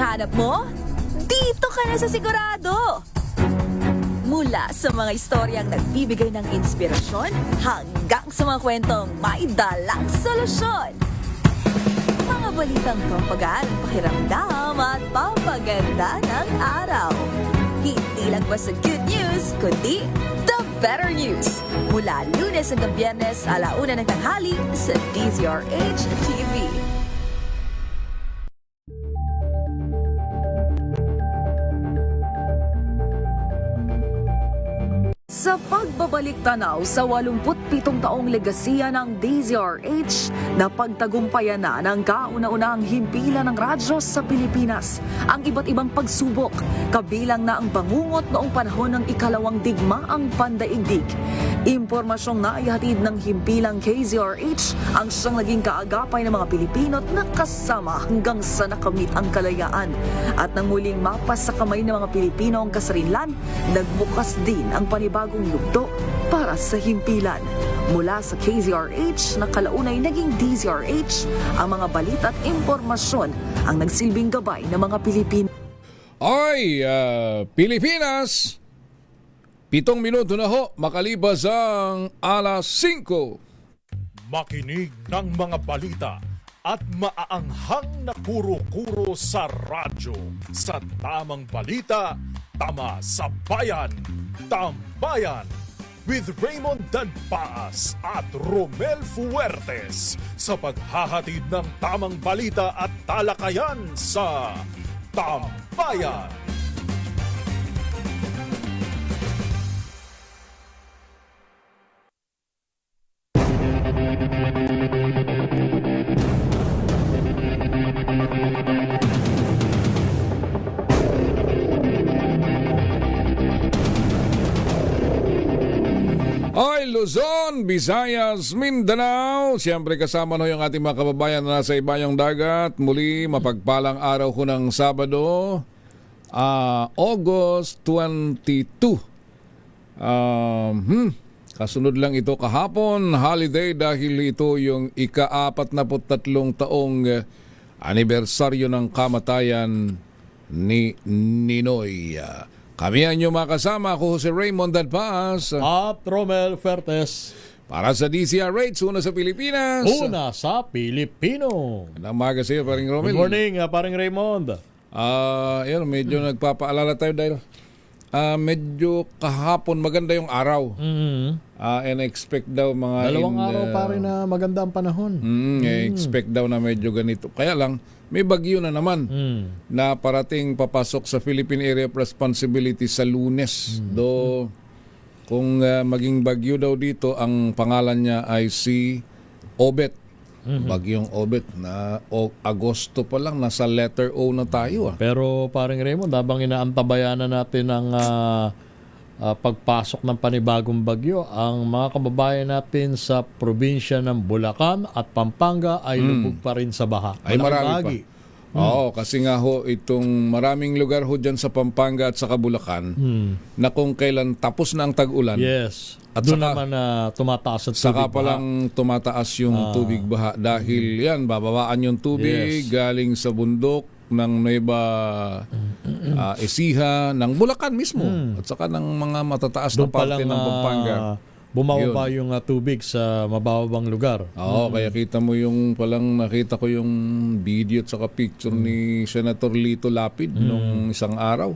hinahanap mo? Dito ka na sa sigurado! Mula sa mga istoryang nagbibigay ng inspirasyon hanggang sa mga kwentong may dalang solusyon. Mga balitang pampagaan, pakiramdam at pampaganda ng araw. Hindi lang basta good news, kundi the better news. Mula Lunes hanggang Biyernes, 1:00 ng tanghali sa DZRH TV. Sa pagbabalik tanaw sa 87 taong legasiya ng DZRH, napagtagumpayan na ng kauna-unahang himpilan ng radyo sa Pilipinas ang iba't ibang pagsubok, kabilang na ang bangungot noong panahon ng ikalawang digmaang pandaigdig. Impormasyong naihatid ng himpilang KZRH ang siyang naging kaagapay ng mga Pilipino at nakasama hanggang sa nakamit ang kalayaan. At nang muling mapas sa kamay ng mga Pilipino ang kasarilan, nagbukas din ang panibagong yugto para sa himpilan. Mula sa KZRH na kalaunay naging DZRH, ang mga balita at impormasyon ang nagsilbing gabay ng mga Pilipino. Pilipinas! 7 minuto na ho, makalipas ang 5:00. Makinig ng mga balita at maaanghang na kuro-kuro sa radyo. Sa tamang balita, tama sa bayan, tambayan. With Raymond Danpaas at Romel Fuertes sa paghahatid ng tamang balita at talakayan sa Tambayan. Ay, Luzon, Visayas, Mindanao. Siyempre kasama no yung ating mga kababayan na nasa ibayong dagat. Muli, mapagpalang araw ko ng Sabado, August 22. Kasunod lang ito kahapon, holiday dahil ito yung ika-43 taong anibersaryo ng kamatayan ni Ninoy. Kami ang inyong makasama. Ako si Raymond Danpaas At Romel Fuertes. para sa DZRH, una sa Pilipinas. Una sa Pilipino. Magandang umaga sa iyo, paring Romel. Good morning, paring Raymond. Yun, medyo nagpapaalala tayo dahil medyo kahapon maganda yung araw. And expect daw mga... Dalawang araw pa rin na maganda ang panahon. Expect daw na medyo ganito. Kaya lang, may bagyo na naman na parating papasok sa Philippine Area of Responsibility sa Lunes. Do kung maging bagyo daw dito, ang pangalan niya ay si Obet. Bagyong Obet na Agosto pa lang, nasa letter O na tayo. Pero paring Raymond, habang inaantabayanan natin ang pagpasok ng panibagong bagyo, ang mga kababayan natin sa probinsya ng Bulacan at Pampanga ay lubog pa rin sa baha. Ay Malaking marami bahagi. pa. Oo, kasi nga ho, itong maraming lugar ho dyan sa Pampanga at sa Bulacan na kung kailan tapos na ang tag-ulan. Yes. At Doon saka- naman tumataas ang tubig Saka pa baha. lang tumataas yung tubig baha dahil yan, babawaan yung tubig Yes. galing sa bundok ng Nueva Ecija, ng Bulacan mismo at saka ng mga matataas na Doon pa parte lang ng Pampanga. bumababa yung tubig sa mababang lugar. Oo, kaya kita mo yung palang nakita ko yung video at saka picture ni Senator Lito Lapid nung isang araw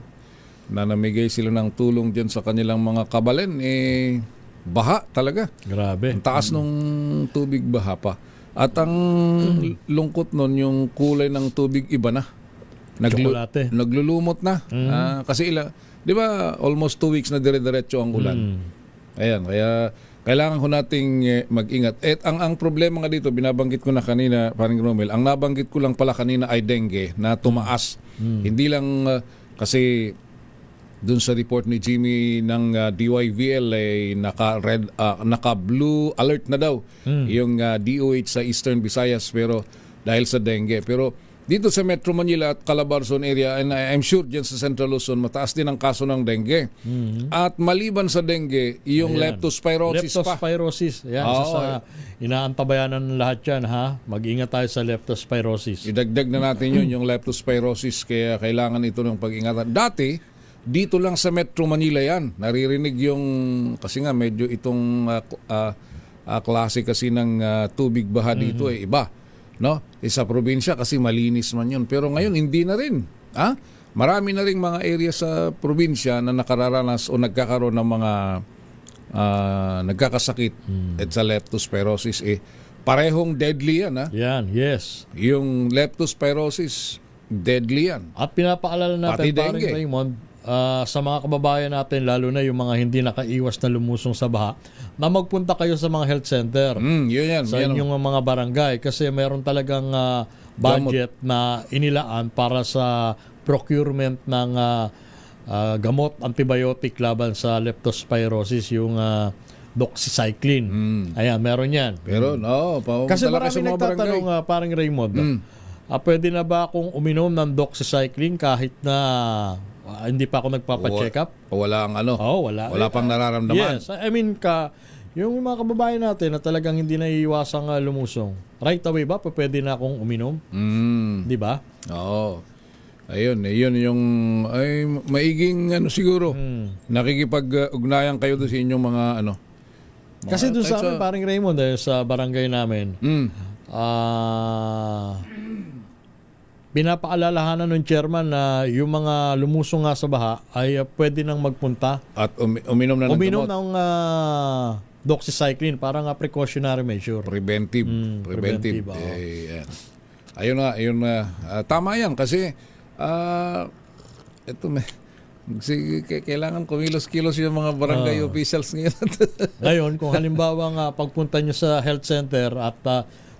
na namigay sila ng tulong dyan sa kanilang mga kabalen, baha talaga. Grabe. Ang taas nung tubig baha pa. At ang lungkot nun, yung kulay ng tubig iba na. Tsokolate. Naglulumot na. Kasi di ba almost 2 weeks na dire-diretso ang ulan. Ayan, kaya kailangan ko nating mag-ingat. Ang problema nga dito, binabanggit ko na kanina, paring Romel, ang nabanggit ko lang pala kanina ay dengue na tumaas. Hindi lang kasi dun sa report ni Jimmy ng DYVL ay naka-blue alert na daw yung DOH sa Eastern Visayas pero dahil sa dengue. Pero dito sa Metro Manila at Calabarzon area, and I'm sure dyan sa Central Luzon, mataas din ang kaso ng dengue. At maliban sa dengue, yung Ayan. leptospirosis pa. Leptospirosis. Yan, isa Oo. sa inaantabayanan ng lahat yan, ha? Mag-ingat tayo sa leptospirosis. Idagdag na natin yun, yung leptospirosis, kaya kailangan ito ng pag-ingatan. Dati, dito lang sa Metro Manila yan, naririnig yung, kasi nga medyo itong klase kasi ng tubig baha dito iba. No? Sa probinsya kasi malinis man yun. Pero ngayon, hindi na rin. Marami na rin mga area sa probinsya na nakararanas o nagkakaroon ng mga nagkakasakit at sa leptospirosis. Parehong deadly yan. Yan, yes. Yung leptospirosis, deadly yan. At pinapaalala natin, Pati paring dengue. Raymond, sa mga kababayan natin, lalo na yung mga hindi nakaiwas na lumusong sa baha, na magpunta kayo sa mga health center. Yun yan. Sa yan. inyong mga barangay, kasi meron talagang budget na inilaan para sa procurement ng gamot, antibiotic laban sa leptospirosis, yung doxycycline. Ayan, meron yan. Pero no, Kasi pumunta lang kayo marami sa mga barangay. nagtatanong, parang Raymond, pwede na ba akong uminom ng doxycycline kahit na hindi pa ako nagpapacheck up? Wala ang ano. Wala. Wala pang nararamdaman. Yes, I mean yung mga kababayan natin na talagang hindi naiiwasang lumusong. Right away ba pwede na akong uminom? Di ba? Oo. Ayun, yun yung maiging siguro. Nakikipag-ugnayan kayo doon sa inyong mga Kasi doon sa amin, paring Raymond, sa barangay namin, pinapaalalahanan ng chairman na yung mga lumusong nga sa baha ay pwede nang magpunta. At uminom na ng Uminom gamot. ng doxycycline, parang precautionary measure. Preventive. preventive, oo. Yan. Ayun na. Tama yan kasi ito kailangan kumilos-kilos yung mga barangay officials ngayon. Ngayon, kung halimbawa nga pagpunta nyo sa health center at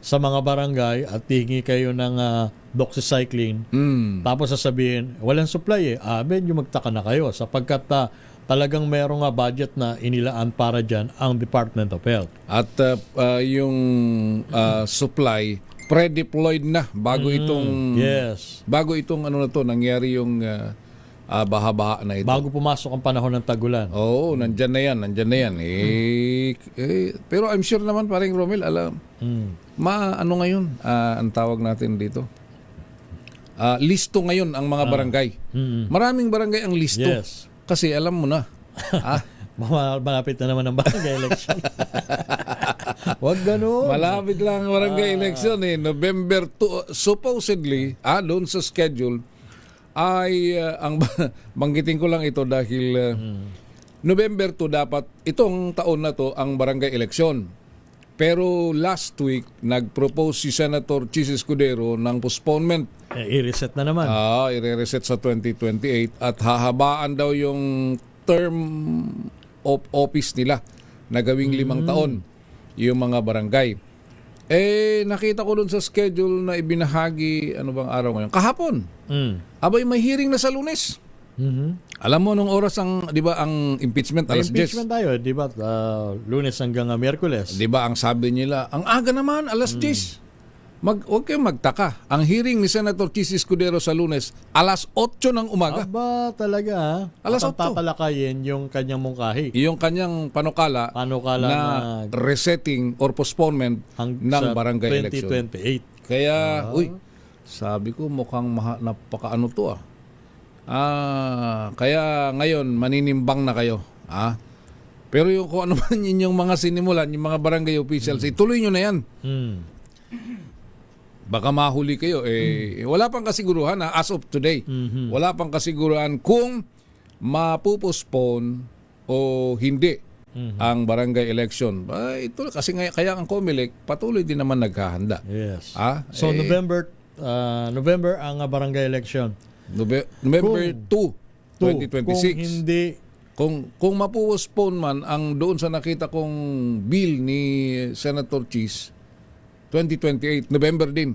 sa mga barangay at hihingi kayo ng doxycycline, tapos sasabihin, walang supply medyo magtaka na kayo sapagkat talagang merong budget na inilaan para dyan ang Department of Health. At yung supply pre-deployed na bago itong Yes. bago itong nangyari yung baha-baha na ito. Bago pumasok ang panahon ng tagulan. Oo, nandyan na yan. Pero I'm sure naman, paring Romel, alam, ngayon, ang tawag natin dito, listo ngayon ang mga barangay. Maraming barangay ang listo. Yes. Kasi alam mo na. Malapit na naman ang barangay election. Wag ganun. Malapit lang ang barangay election November 2, supposedly, doon sa schedule, ay banggitin ko lang ito dahil November 2 dapat itong taon na to ang barangay election. Pero last week nag-propose si Senator Chis Escudero ng postponement. I-reset na naman. I-reset sa 2028 at hahabaan daw yung term of office nila na gawing 5 taon yung mga barangay. Nakita ko dun sa schedule na ibinahagi, ano bang araw ngayon? Kahapon. Abay, may hearing na sa Lunes. Alam mo nung oras di ba ang impeachment May alas 10? impeachment tayo, di ba? Lunes hanggang Miyerkules. Di ba ang sabi nila, ang aga naman alas 10. Huwag kayong magtaka. Ang hearing ni Senator Chis Escudero sa Lunes, alas 8 ng umaga. Aba, talaga. Alas At ang 8. tatalakayin yung kanyang mungkahi. Yung kanyang panukala na resetting or postponement ng sa barangay election. 2028. Kaya, sabi ko mukhang napakaano to kaya ngayon maninimbang na kayo. Pero yung kung ano man yung mga sinimulan, yung mga barangay officials, ituloy nyo na yan. Baka mahuli kayo. Wala pang kasiguruhan as of today. Wala pang kasiguruhan kung mapupospone o hindi ang barangay election. Ito kasi kaya ang COMELEC patuloy din naman naghahanda. Yes. So November ang barangay election. November 2, 2026. Kung hindi kung mapupospone man ang doon sa nakita kong bill ni Senator Chis, 2028, November din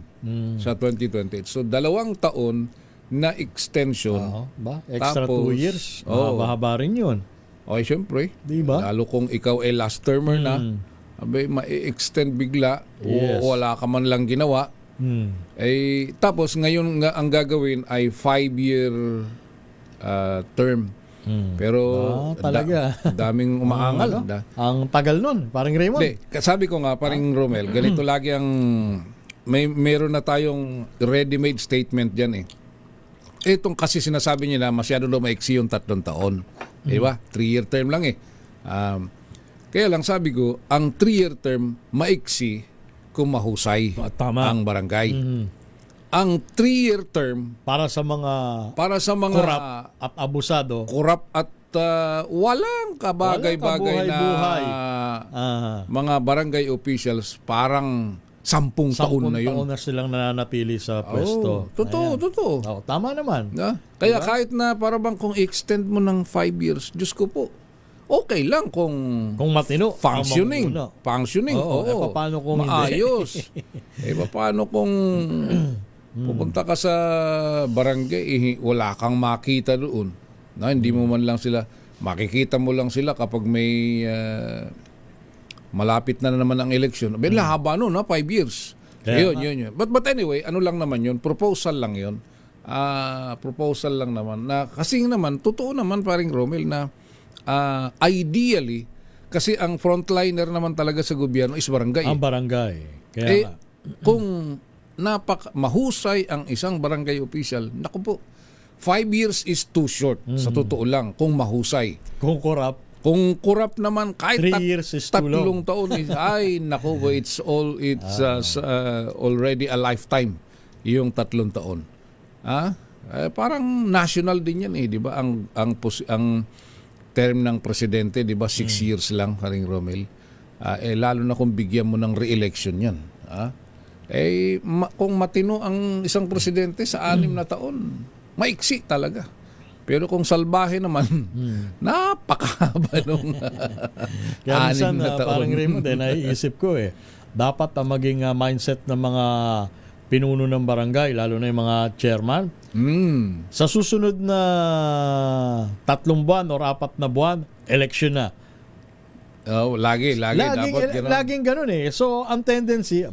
sa 2028. So 2 taon na extension. Extra Tapos, 2 years. Mahaba rin yun. Okay, syempre. Diba? Lalo kung ikaw last termer na, abay, ma-extend bigla Yes. o wala ka man lang ginawa, Tapos ngayon nga ang gagawin ay 5-year term. Pero talaga. daming umaangal. Ang tagal nun, parang Raymond. Hindi, sabi ko nga, paring Romel, ganito lagi ang meron na tayong ready-made statement dyan eh. Itong kasi sinasabi niya na masyado daw maiksi yung 3 taon. Di ba? 3-year term lang eh. Kaya lang sabi ko, ang 3-year term maiksi kung mahusay Tama. ang barangay. Ang 3-year term Para sa mga korap at abusado. at walang kabagay-bagay na kabuhay-buhay. mga barangay officials, parang 10 taon na yun. taon na silang nananatili sa pwesto. Totoo. Oh, tama naman. Kaya kahit na para bang kung extend mo ng 5 years, Diyos ko po, okay lang kung matino. functioning. Oo. Paano kung maayos. Paano kung pupunta ka sa barangay, wala kang makita doon. Hindi mo man lang sila, makikita mo lang sila kapag may malapit na naman ang eleksyon. Haba nun, 5 years. Yun. But anyway, ano lang naman yun, proposal lang yun. Proposal lang naman. Kasi naman, totoo naman paring Romel na ideally, kasi ang frontliner naman talaga sa gobyerno is barangay. Ang barangay. Kaya kung mahusay ang isang barangay official, naku po, 5 years is too short, sa totoo lang, kung mahusay. kung korap, Kung corrupt naman, kahit 3 years is too 3 long. taon, ay naku po, it's already a lifetime, yung 3 taon. Parang national din yan di ba? Ang term ng presidente, di ba, 6 years lang, Haring Romel. Lalo na kung bigyan mo ng re-election yan. Kung matino ang isang presidente sa 6 na taon, maiksi talaga. Pero kung salbahe naman, napakahaba nung kaya 6 minsan, na taon. parang Raymond, naiisip ko dapat ang maging mindset ng mga pinuno ng barangay, lalo na yung mga chairman, sa susunod na 3 buwan or 4 na buwan, election na. Lagi dapat gano'n. Laging ganun So, ang tendency,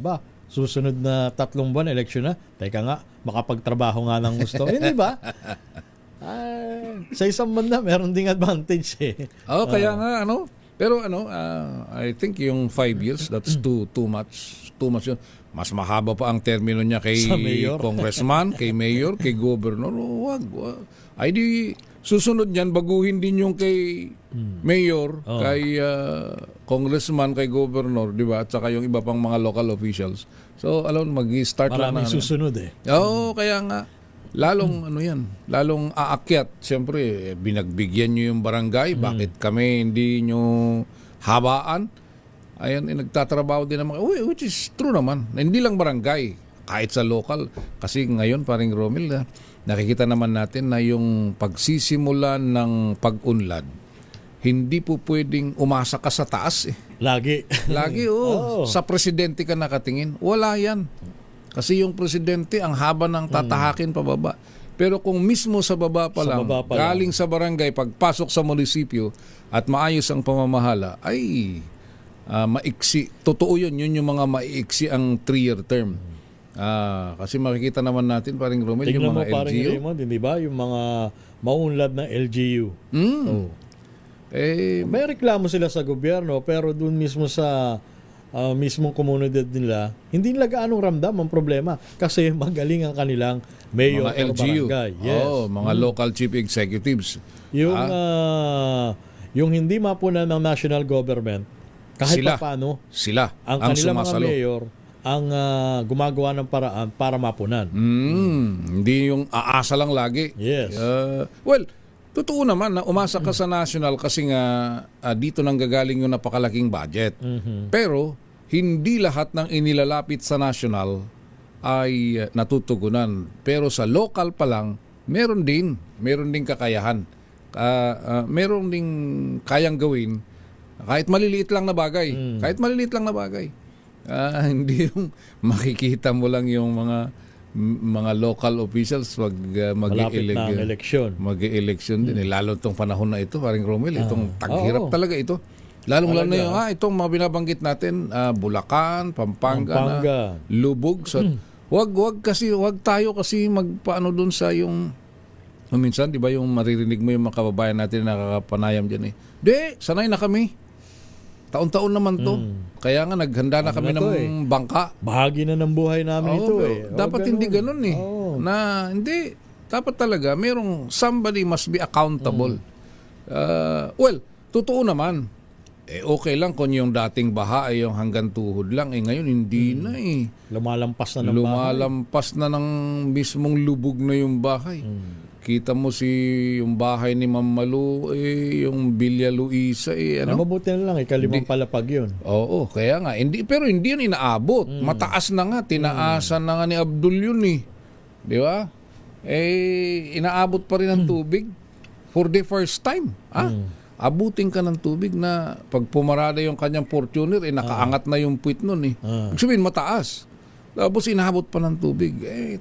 susunod na 3 buwan, election na. Teka nga, makapagtrabaho nga ng gusto. Hindi ba? Sa isang banda, meron ding advantage Kaya nga, pero I think yung 5 years, that's too much. Too much yun. Mas mahaba pa ang termino niya kay congressman, kay mayor, kay governor. Wag. Ay di, susunod niyan, baguhin din yung kay mayor, kay congressman, kay governor, di ba? At saka yung iba pang mga local officials. So, mag-start lang na. Maraming susunod Kaya nga. Lalong lalong aakyat. Siyempre, binagbigyan nyo yung barangay. Bakit kami hindi nyo habaan? Ayan, nagtatrabaho din naman. Which is true naman. Hindi lang barangay, kahit sa local. Kasi ngayon, paring Romel, nakikita naman natin na yung pagsisimula ng pag-unlad, hindi po pwedeng umasa ka sa taas. Lagi. Sa presidente ka nakatingin. Wala yan. Kasi yung presidente, ang haba ng tatahakin pababa. Pero kung mismo sa baba pa lang, galing sa barangay, pagpasok sa munisipyo, at maayos ang pamamahala, ay maiksi. Totoo yun. Yun yung mga maiksi ang 3-year term. Kasi makikita naman natin, paring Romel, yung mga LGU. Paring Raymond, hindi ba? Yung mga maunlad na LGU. May reklamo sila sa gobyerno, pero dun mismo sa mismong komunidad nila, hindi nila gaanong ramdam ang problema kasi magaling ang kanilang mayor mga or LGU. barangay. Yes. Mga local chief executives. Yung hindi mapunan ng national government, kahit paano, sila ang kanilang mga mayor ang gumagawa ng paraan para mapunan. Hindi yung aasa lang lagi. Yes. Totoo naman na umasa ka sa national kasi nga dito nang gagaling yung napakalaking budget. Pero hindi lahat ng inilalapit sa national ay natutugunan. Pero sa local pa lang, meron din kakayahan. Meron ding kayang gawin kahit maliliit lang na bagay. Hindi yung makikita mo lang yung mga local officials mag-eleksyon din. Lalo itong panahon na ito, paring Romel, itong taghirap talaga ito. Lalong-lalo na yung, itong mga binabanggit natin, Bulacan, Pampanga. Na, Lubog. So, Wag tayo kasi magpaano doon sa yung minsan, 'di ba, yung maririnig mo yung mga kababayan natin na nakakapanayam diyan eh. Sanay na kami. Taon-taon naman 'to. Kaya nga naghanda na kami na to, ng bangka. Bahagi na ng buhay namin ito eh. Dapat hindi ganun eh. Oo. Na hindi, dapat talaga merong somebody must be accountable. Well, totoo naman. Okay lang kung yung dating baha ay yung hanggang tuhod lang. Ngayon hindi na eh. Lumalampas na ng bahay. Lumalampas na ng mismong lubog na yung bahay. Kita mo yung bahay ni Ma'am Malu, yung Villa Luisa Ano? Mabuti na lang, ikalimang palapag yun. Oo, kaya nga. Pero hindi yun inaabot. Mataas na nga. Tinaasan na nga ni Abdul yun eh. Di ba? Inaabot pa rin ang tubig for the first time. Abutin ka ng tubig na pag pumarada yung kanyang Fortuner, nakaangat na yung puwit nun eh. Ibig sabihin, mataas. Tapos inaabot pa ng tubig.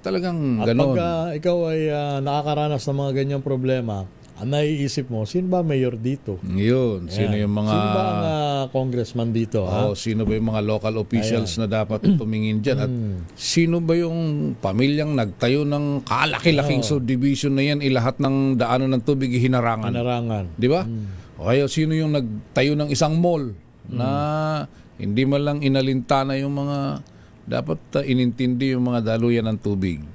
Talagang At ganon. pag ikaw ay nakakaranas ng mga ganyang problema, ang naiisip mo, sino ba mayor dito? Yun. Sino yung mga... Sino ba ang congressman dito? Sino ba yung mga local officials na dapat tumingin dyan? At sino ba yung pamilyang nagtayo ng kalaki-laking subdivision na yan, lahat ng daanan ng tubig hinarangan? Di ba? O kaya sino yung nagtayo ng isang mall na hindi man lang inalintana yung mga dapat inintindi yung mga daluyan ng tubig.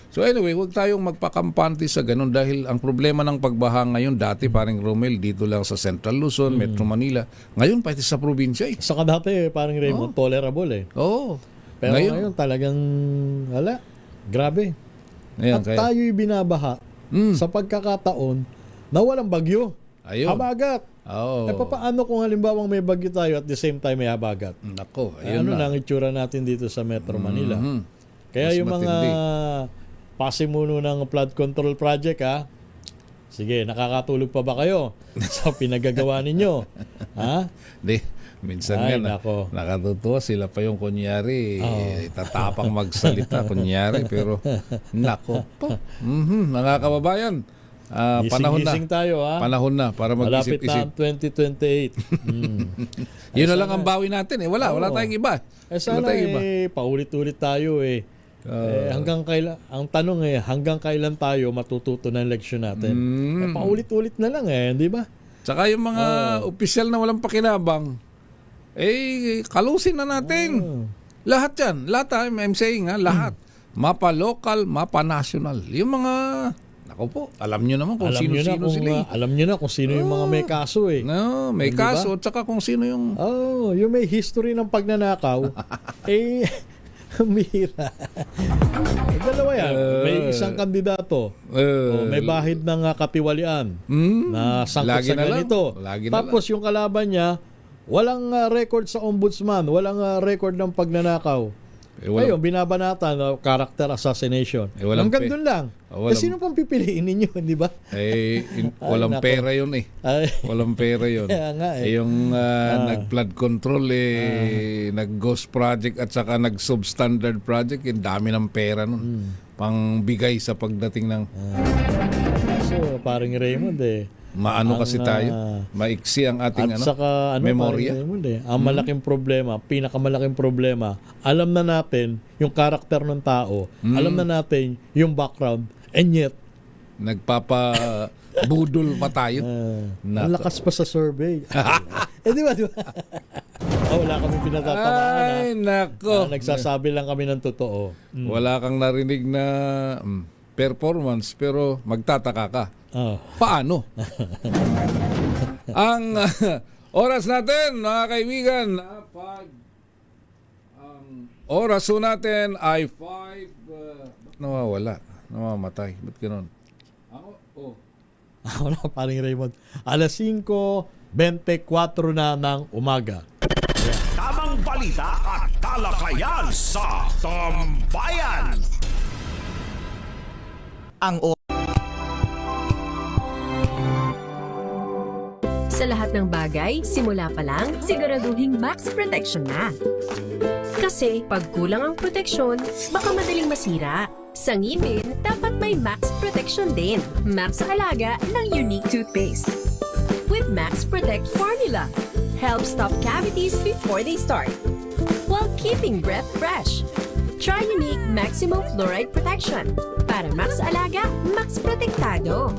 So anyway, huwag tayong magpakampante sa ganun dahil ang problema ng pagbaha ngayon, dati paring Romel, dito lang sa Central Luzon, Metro Manila. Ngayon, pati sa probinsya eh. Saka dati, parang Raymond, tolerable eh. Oo. Pero ngayon talagang, grabe. Ngayon, At tayo'y binabaha sa pagkakataon na walang bagyo. Ayun. Habagat. Paano kung halimbawa may bagyo tayo at the same time may habagat? Nako, ayun Ano na ang itsura natin dito sa Metro Manila? Kaya Mas yung mga pasimuno ng flood control project sige, nakakatulog pa ba kayo sa pinagagawa ninyo? Minsan Ay, nga nako. nakatutuwa sila pa yung kunyari, tatapang magsalita kunyari, pero nako po. Mga kababayan, panahon na. Gising tayo Panahon na para Malapit mag-isip-isip. na ang 2028. Yun na lang ang bawi natin eh. Wala tayong iba. Sana paulit-ulit tayo hanggang kailan, ang tanong hanggang kailan tayo matututo ng leksyon natin? Paulit-ulit na lang di ba? Tsaka yung mga opisyal na walang pakinabang, kalusin na natin. Lahat yan. Lahat I'm saying lahat. Mapa local, mapa national. Yung mga, ako po, alam nyo naman kung sino-sino sila. Alam nyo na kung sino yung mga may kaso No, may kaso. Tsaka kung sino yung... yung may history ng pagnanakaw, mira. Dalawa yan. May isang kandidato. May bahid ng katiwalian na sangkot sa ganito. Tapos yung kalaban niya, walang record sa ombudsman, walang record ng pagnanakaw. Ngayon, binabanatan character assassination. Hanggang doon lang. Sino pang pipiliin ninyo, di ba? Walang pera yun Walang pera yun. Kaya nga yung nag-flood control, nag-ghost project at saka nag-substandard project, yung dami ng pera nun. Pangbigay sa pagdating ng... So, parang Raymond Maano kasi tayo? Maiksi ang ating at saka, memorya. Ang malaking problema, pinakamalaking problema, alam na natin yung karakter ng tao, alam na natin yung background, and yet, nagpapabudol pa tayo. Ang lakas pa sa survey. Di ba? Wala kami pinatatamaan. Ay, nako. Nagsasabi lang kami ng totoo. Wala kang narinig na performance, pero magtataka ka. Paano? Ang oras natin, mga kaibigan, oras natin ay 5... ba't nawawala? Namamatay. Ba't gano'n? Ako na, paring Raymond. Alas 5:24 na ng umaga. Tamang balita at talakayan sa Tambayan. Sa lahat ng bagay, simula pa lang, siguraduhing max protection na. Kasi pag kulang ang proteksyon, baka madaling masira. Sa ngipin, dapat may max protection din. Max sa halaga ng unique toothpaste. With Max Protect Formula, help stop cavities before they start, while keeping breath fresh. Try Unique Maximum Fluoride Protection. Para max alaga, max protektado.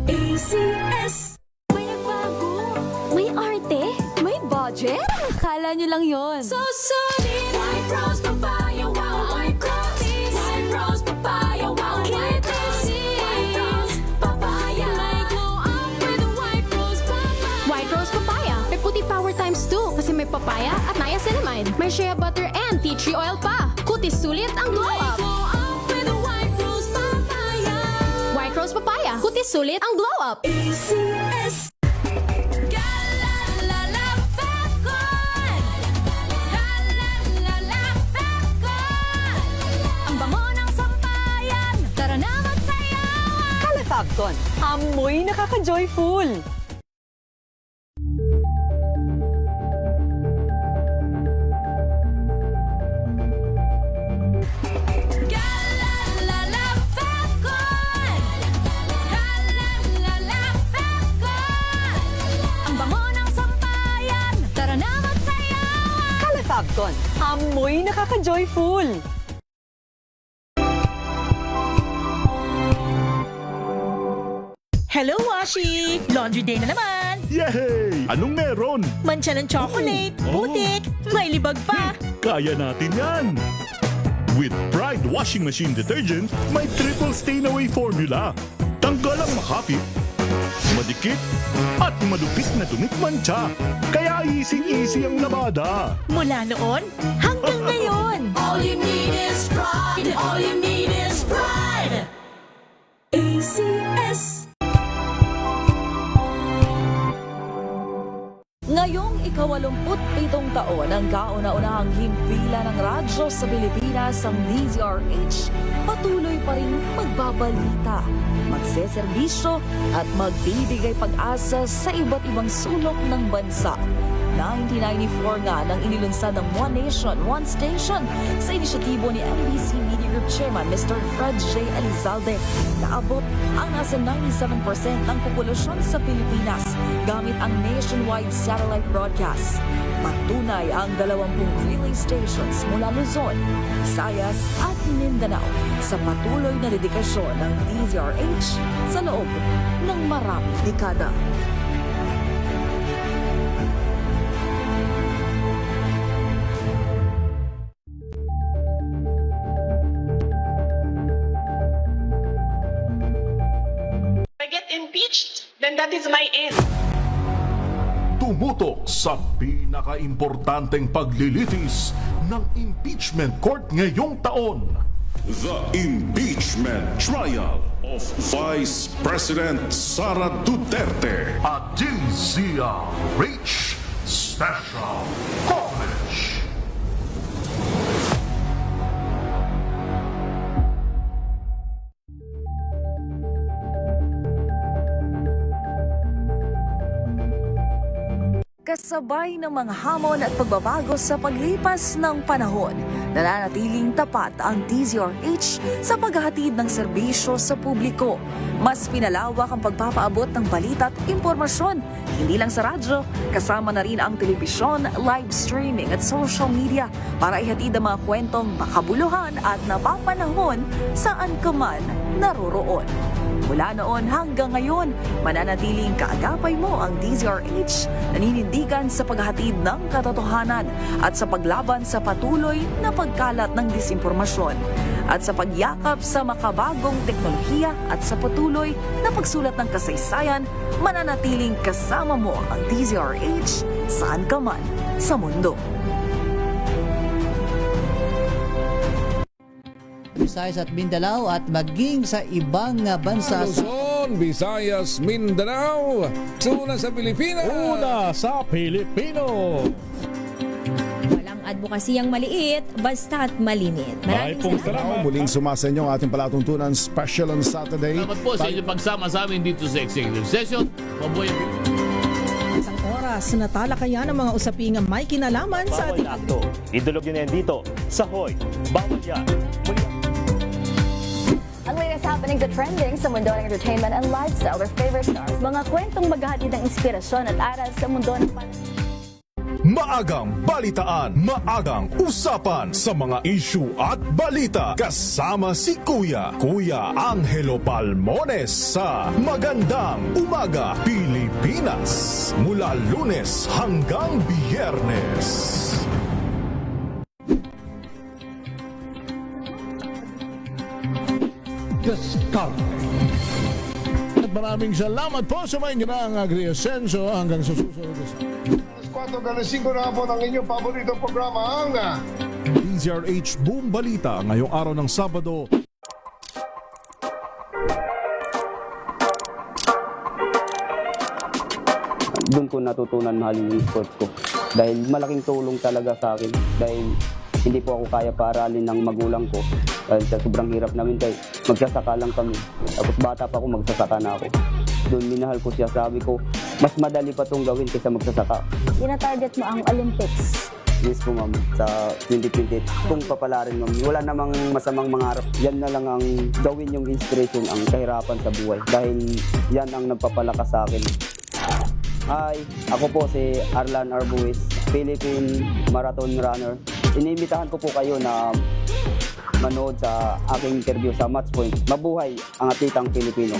ACS. May nagbago. May arte. May budget. Akala nyo lang yon. So solid. White Rose Papaya. Wow. White Rose. White Rose Papaya. Wow. White Rose. White Rose Papaya. May glow up with White Rose Papaya. White Rose Papaya. May puti power times 2 kasi may papaya at niacinamide. May shea butter and tea tree oil pa. Kutis sulit ang glow May up. glow up with White Rose Papaya. White Rose Papaya. Kutis sulit ang glow up. ACS. Galalala Fecon. Galalala Fecon. Ang bango ng sampayan. Tara na magsayawan. Calefacton, amoy nakaka-joyful. Galalala Fecon. Galalala Fecon. Ang bango ng sampayan. Tara na magsayawan. Calefacton, amoy nakaka-joyful. Hello, Washi! Laundry day na naman! Yay! Anong meron? Mancha ng chocolate, putik, may libag pa! Kaya natin yan! With Pride Washing Machine Detergent, may triple stain-away formula. Tanggal ang makapit, madikit, at malupit na dumikmancha. Kaya easy-easy ang labada. Mula noon hanggang ngayon! All you need is pride. All you need is pride. ACS. Ngayong ika-87 taon ang kauna-unahang himpilan ng radyo sa Pilipinas, ang DZRH, patuloy pa rin magbabalita, magseserbisyo at magbibigay pag-asa sa iba't ibang sulok ng bansa. 1994 nga nang inilunsad ng One Nation, One Station sa inisyatibo ni NBC Media Group Chairman Mr. Fred J. Elizalde. Naabot ang nasa 97% ng populasyon sa Pilipinas gamit ang nationwide satellite broadcast. Patunay ang 20 relay stations mula Luzon, Visayas at Mindanao sa patuloy na dedikasyon ng DZRH sa loob ng maraming dekada. I get impeached, then that is my end. Tumutok sa pinaka-importanteng paglilitis ng impeachment court ngayong taon. The impeachment trial of Vice President Sara Duterte. At DZRH Special Coverage. Kasabay ng mga hamon at pagbabago sa paglipas ng panahon, nananatiling tapat ang DZRH sa paghahatid ng serbisyo sa publiko. Mas pinalawak ang pagpapaabot ng balita at impormasyon, hindi lang sa radyo, kasama na rin ang telebisyon, live streaming at social media para ihatid ang mga kwentong makabuluhan at napapanahon saan ka man naroroon. Mula noon hanggang ngayon, mananatiling kaagapay mo ang DZRH, naninindigan sa paghahatid ng katotohanan at sa paglaban sa patuloy na pagkalat ng disinformasyon at sa pagyakap sa makabagong teknolohiya at sa patuloy na pagsulat ng kasaysayan, mananatiling kasama mo ang DZRH saan ka man sa mundo. Visayas at Mindanao at maging sa ibang bansa. Luzon, Visayas, Mindanao. Una sa Pilipinas. Una sa Pilipino. Walang advokasiyang maliit, basta't malinit. Maraming salamat. Muling sumasenyo ang ating palatuntunan special on Saturday. Salamat po sa inyong pagsama sa amin dito sa executive session. Mabuhay ang Isang oras na talakayan ng mga usaping may kinalaman sa ating Idulog yun yan dito sa Hoy. Bawal yan. Ang latest happenings at trending sa mundo ng entertainment and lifestyle with favorite stars. Mga kwentong maghahatid ng inspirasyon at aral sa mundo ng Maagang balitaan, maagang usapan sa mga issue at balita. Kasama si Kuya Angelo Palmones sa Magandang Umaga Pilipinas. Mula Lunes hanggang Biyernes. At maraming salamat po sa mga ingrang Agri-Asenso hanggang sa susunod. 4:05 na po ng inyong paboritong programa ang DZRH Boom Balita ngayong araw ng Sabado. Doon ko natutunan mahalin yung sports ko. Dahil malaking tulong talaga sa akin. Dahil hindi po ako kaya paaralin ng magulang ko. Dahil sa sobrang hirap namin tayo, magsasaka lang kami. Tapos bata pa ako, magsasaka na ako. Doon minahal ko siya, sabi ko, mas madali pa itong gawin kaysa magsasaka. Ina-target mo ang Olympics. Yes po ma'am, sa 2028. Kung papalarin ma'am, wala namang masamang mangarap. Yan na lang ang gawin yung inspiration, ang kahirapan sa buhay. Dahil yan ang nagpapalakas sa akin. Hi, ako po si Arlan Arbuis, Philippine Marathon Runner. Inimbitahan ko po kayo na manood sa aking interview sa Matchpoint. Mabuhay ang atletang Pilipino.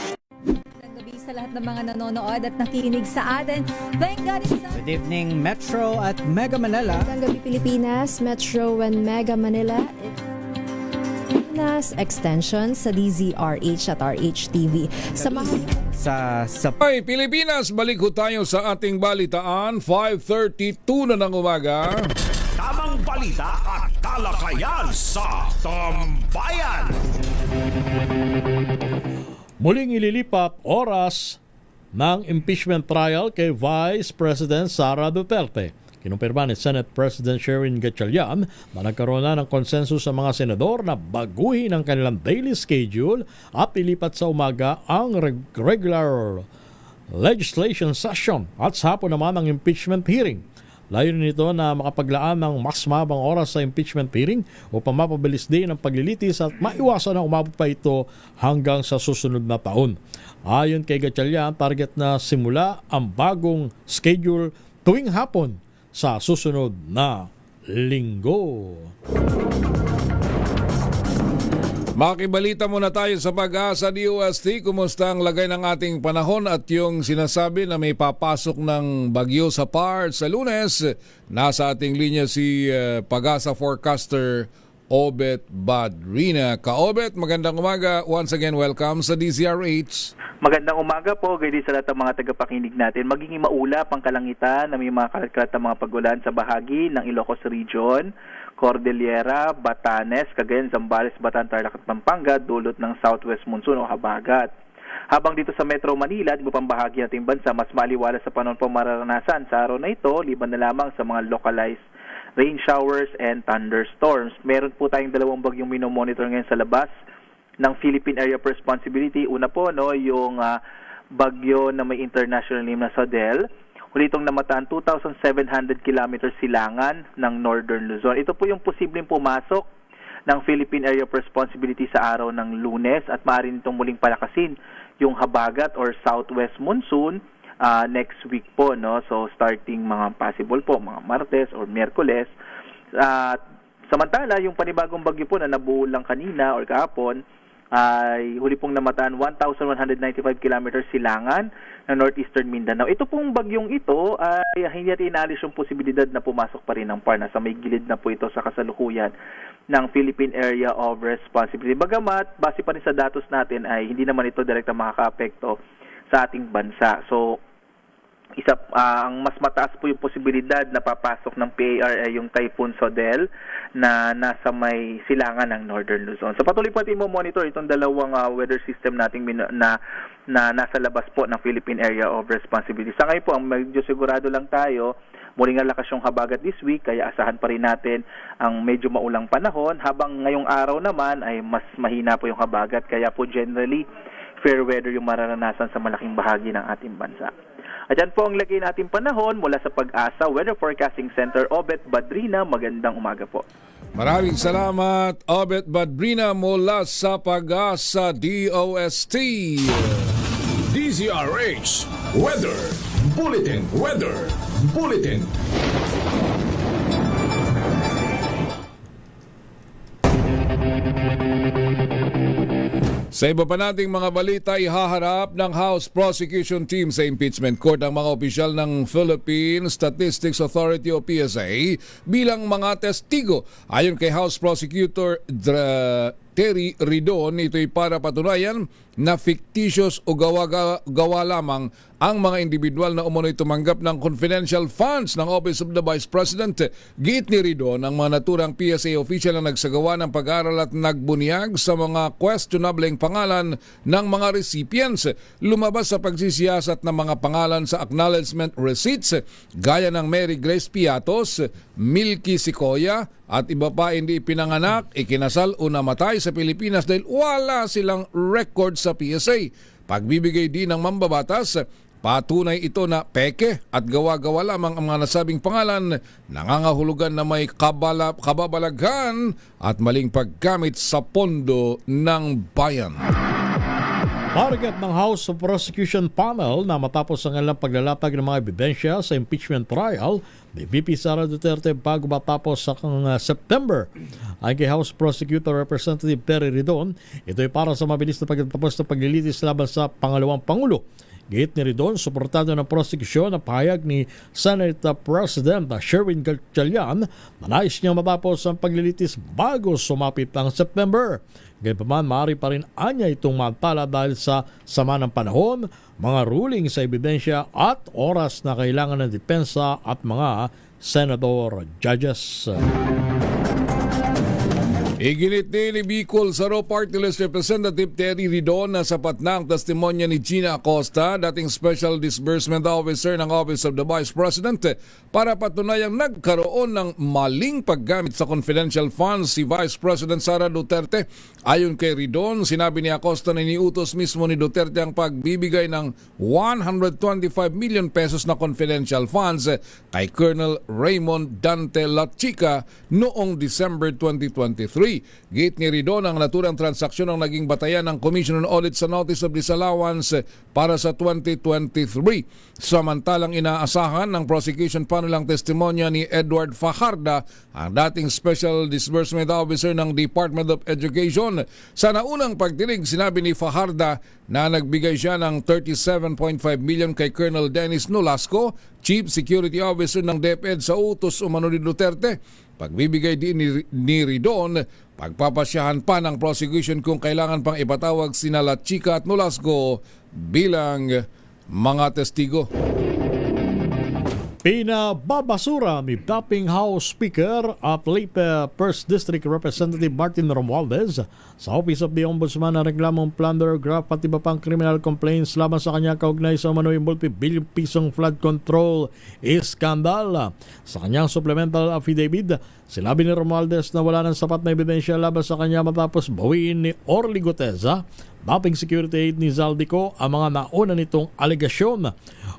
Gabi sa lahat ng mga nanonood at nakikinig sa atin. Thank God it's Good evening, Metro at Mega Manila. Magandang gabi Pilipinas, Metro and Mega Manila. Extension sa DZRH at RHTV. Samahan Ay, Pilipinas, balik ho tayo sa ating balitaan. 5:32 na ng umaga. Tamang balita at talakayan sa Tambayan. Muling ililipat oras ng impeachment trial kay Vice President Sara Duterte. Kinumpirma ni Senate President Sherwin Gatchalian na nagkaroon na ng konsensus sa mga senador na baguhin ang kanilang daily schedule at ilipat sa umaga ang regular legislation session at sa hapon naman ang impeachment hearing. Layunin nito na makapaglaan ng mas mabang oras sa impeachment hearing upang mapabilis din ang paglilitis at maiwasan na umabot pa ito hanggang sa susunod na taon. Ayon kay Gatchalian, target na simula ang bagong schedule tuwing hapon sa susunod na linggo. Makibalita muna tayo sa Pag-asa DOST. Kumusta ang lagay ng ating panahon at yung sinasabi na may papasok ng bagyo sa PAR sa Lunes? Nasa ating linya si Pag-asa forecaster Obet Badrina. Ka-Obet, magandang umaga. Once again, welcome sa DZRH. Magandang umaga po, gayon sa lahat ng mga tagapakinig natin. Magiging maulap ang kalangitan na may mga kalat-kalat na mga pagulan sa bahagi ng Ilocos Region, Cordillera, Batanes, Cagayan, Zambales, Bataan, Tarlac at Pampanga, dulot ng southwest monsoon o habagat. Habang dito sa Metro Manila at iba pang bahagi ng ating bansa, mas maliwalas sa panahon po mararanasan sa araw na ito, liban na lamang sa mga localized rain showers and thunderstorms. Meron po tayong dalawang bagyong minomonitor ngayon sa labas ng Philippine Area of Responsibility. Una po, yung bagyo na may international name na Sodel. Huli itong namataan 2,700 kilometers silangan ng Northern Luzon. Ito po yung posibleng pumasok ng Philippine Area of Responsibility sa araw ng Lunes at maaari nitong muling palakasin yung habagat or southwest monsoon next week po. So starting mga possible po, mga Martes or Miyerkules. Samantala, yung panibagong bagyo po na nabuo lang kanina or kahapon, ay huli pong namataan 1,195 kilometers silangan ng northeastern Mindanao. Ito pong bagyong ito ay hindi natin inaalis yung posibilidad na pumasok pa rin ng PAR. Nasa may gilid na po ito sa kasalukuyan ng Philippine Area of Responsibility. Bagamat, base pa rin sa datos natin ay hindi naman ito direkta makaka-apekto sa ating bansa. So, ang mas mataas po yung posibilidad na papasok ng PAR ay yung Typhoon Sodel na nasa may silangan ng Northern Luzon. So patuloy po natin mo-monitor itong dalawang weather system nating na nasa labas po ng Philippine Area of Responsibility. Sa ngayon po, ang medyo sigurado lang tayo, muling lakas yung habagat this week, kaya asahan pa rin natin ang medyo maulang panahon. Habang ngayong araw naman ay mas mahina po yung habagat, kaya po generally fair weather yung mararanasan sa malaking bahagi ng ating bansa. At yan po ang lagay natin panahon mula sa Pag-asa Weather Forecasting Center. Obet Badrina, magandang umaga po. Maraming salamat, Obet Badrina mula sa Pag-asa DOST. DZRH Weather Bulletin. Sa iba pa nating mga balita, ihaharap ng House Prosecution Team sa impeachment court ang mga opisyal ng Philippine Statistics Authority o PSA bilang mga testigo. Ayon kay House Prosecutor Terry Ridon, ito'y para patunayan na fictitious o gawa lamang ang mga individual na umunoy tumanggap ng confidential funds ng Office of the Vice President. Giit ni Ridon, ang mga naturang PSA official na nagsagawa ng pag-aaral at nagbunyag sa mga questionableng pangalan ng mga recipients. Lumabas sa pagsisiyasat ng mga pangalan sa acknowledgement receipts gaya ng Mary Grace Piatos, Milky Sicoya at iba pa hindi pinanganak, ikinasal o namatay sa Pilipinas dahil wala silang record sa PSA. Pagbibigay din ng mambabatas, patunay ito na peke at gawa-gawa lamang ang mga nasabing pangalan, nangangahulugan na may kababalaghan at maling paggamit sa pondo ng bayan. Target ng House of Prosecution Panel na matapos ang kanilang paglalatag ng mga ebidensya sa impeachment trial ni VP Sara Duterte bago matapos sa September. Ayon kay House Prosecutor Representative Terry Ridon, ito ay para sa mabilis na pagtatapos ng paglilitis laban sa pangalawang Pangulo. Gate ni Ridon, suportado ng prosekusyon na pahayag ni Senate President Sherwin Gatchalian na nais niya matapos ang paglilitis bago sumapit ang September. Gayunpaman, maaari pa rin anya itong matala dahil sa sama ng panahon, mga ruling sa ebidensya at oras na kailangan ng depensa at mga senador judges. Iginit ni Bicol Saro Party List Representative Terry Ridon na sapat na ang testimonya ni Gina Acosta, dating Special Disbursement Officer ng Office of the Vice President, para patunayang nagkaroon ng maling paggamit sa confidential funds si Vice President Sara Duterte. Ayon kay Ridon, sinabi ni Acosta na iniutos mismo ni Duterte ang pagbibigay ng 125 million pesos na confidential funds kay Colonel Raymond Dante Lachica noong December 2023. Gate ni Ridon, ang naturang transaksyon ang naging batayan ng Commission on Audit sa Notice of Disallowance para sa 2023. Samantalang inaasahan ng prosecution panel ang testimonya ni Edward Fajarda, ang dating Special Disbursement Officer ng Department of Education. Sa naunang pagdinig, sinabi ni Fajarda na nagbigay siya ng 37.5 million kay Colonel Dennis Nolasco, Chief Security Officer ng DepEd sa utos umano ni Duterte. Pagbibigay din ni Ridon, pagpapasyahan pa ng prosecution kung kailangan pang ipatawag sina Lachica at Nolasco bilang mga testigo. Pinababasura ni dating House Speaker at late 1st District Representative Martin Romualdez sa Office of the Ombudsman na reklamong plunder, graft at iba pang criminal complaints laban sa kanya kaugnay sa umano'y multi-billion pisong flood control iskandal. Sa kanyang supplemental affidavit, sinabi ni Romualdez na wala ng sapat na ebidensya laban sa kanya matapos bawiin ni Orly Guteza, dating security aide ni Zaldico, ang mga nauna nitong alegasyon.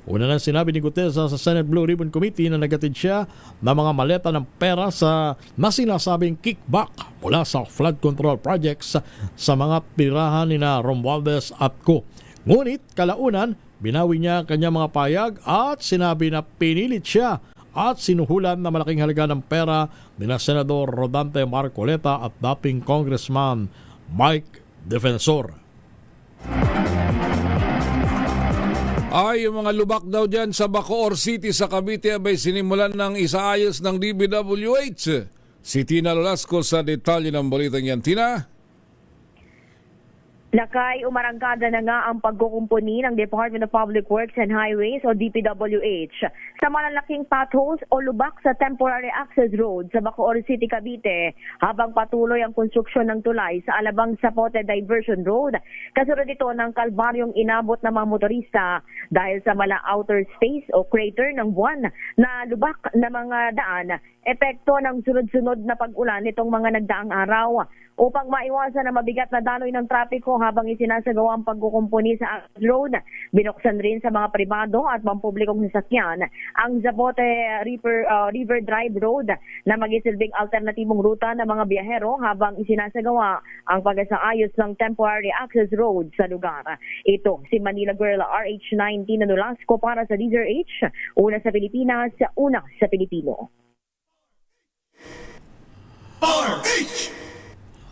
Una na sinabi ni Guteza sa Senate Blue Ribbon Committee na nagatid siya ng mga maleta ng pera sa nasinasabing kickback mula sa flood control projects sa mga tirahan ni na Romualdez at Co. Ngunit kalaunan, binawi niya ang kanyang mga payag at sinabi na pinilit siya at sinuhulan na malaking halaga ng pera ni na Senador Rodante Marcoleta at dating Congressman Mike Defensor. Ay, yung mga lubak daw dyan sa Bacoor City sa Cavite abay sinimulan ng isaayos ng DPWH. Si Tina Lolasco sa detalye ng balitang yan. Tina? Nakay, umarangkada na nga ang pagkukumpuni ng Department of Public Works and Highways o DPWH sa malalaking potholes o lubak sa temporary access road sa Bacoor City, Cavite habang patuloy ang konstruksyon ng tulay sa Alabang Zapote Diversion Road. Kasunod ito ng kalbaryong inabot ng mga motorista dahil sa mala outer space o crater ng buwan na lubak na mga daan, epekto ng sunod-sunod na pag-ulan nitong mga nagdaang araw. Upang maiwasan na mabigat na daloy ng trapiko habang isinasagawa ang pagkukumpuni sa access road, binuksan rin sa mga pribado at pampublikong sasakyan ang Zapote River Drive Road na magisilbing alternatibong ruta ng mga biyahero habang isinasagawa ang pag-asaayos ng temporary access road sa lugar. Ito si Manila Girl RH19 na Nolasco para sa DZRH, una sa Pilipinas, una sa Pilipino. RH!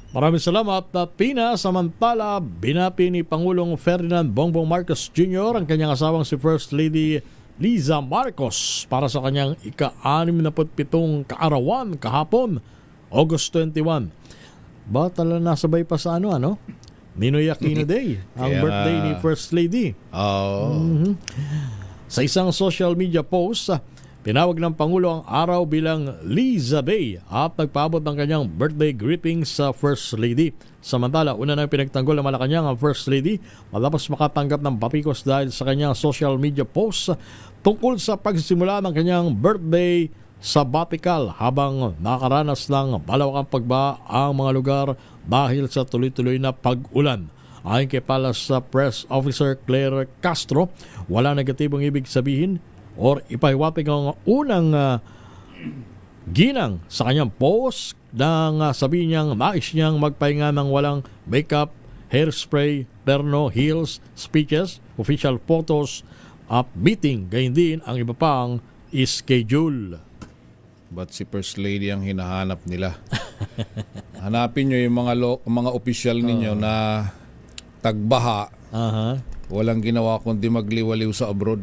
Maraming salamat, Tina. Samantala, binapi ni Pangulong Ferdinand Bongbong Marcos Jr. ang kanyang asawang si First Lady Liza Marcos para sa kanyang ika-67 kaarawan kahapon, August 21. Ba, tala nasabay pa sa ano? Ninoy Aquino Day, ang Kaya birthday ni First Lady. Sa isang social media post, tinawag ng Pangulo ang araw bilang Liza Day at nagpaabot ng kanyang birthday greetings sa First Lady. Samantala, una na pinagtanggol ng Malacanang ang First Lady matapos makatanggap ng batikos dahil sa kanyang social media post tungkol sa pagsisimula ng kanyang birthday sabbatical habang nakaranas ng malawakang pagbaha ang mga lugar dahil sa tuloy-tuloy na pag-ulan. Ayon kay Palace Press Officer Claire Castro, wala negatibong ibig sabihin or ipahiwatig ang unang ginang sa kanyang post nang sabihin niyang nais niyang magpahinga ng walang makeup, hairspray, terno, heels, speeches, official photos at meeting. Gayun din ang iba pang schedule. But si First Lady ang hinahanap nila. Hanapin nyo yung mga opisyal ninyo na tagbaha. Walang ginawa kundi magliwaliw sa abroad.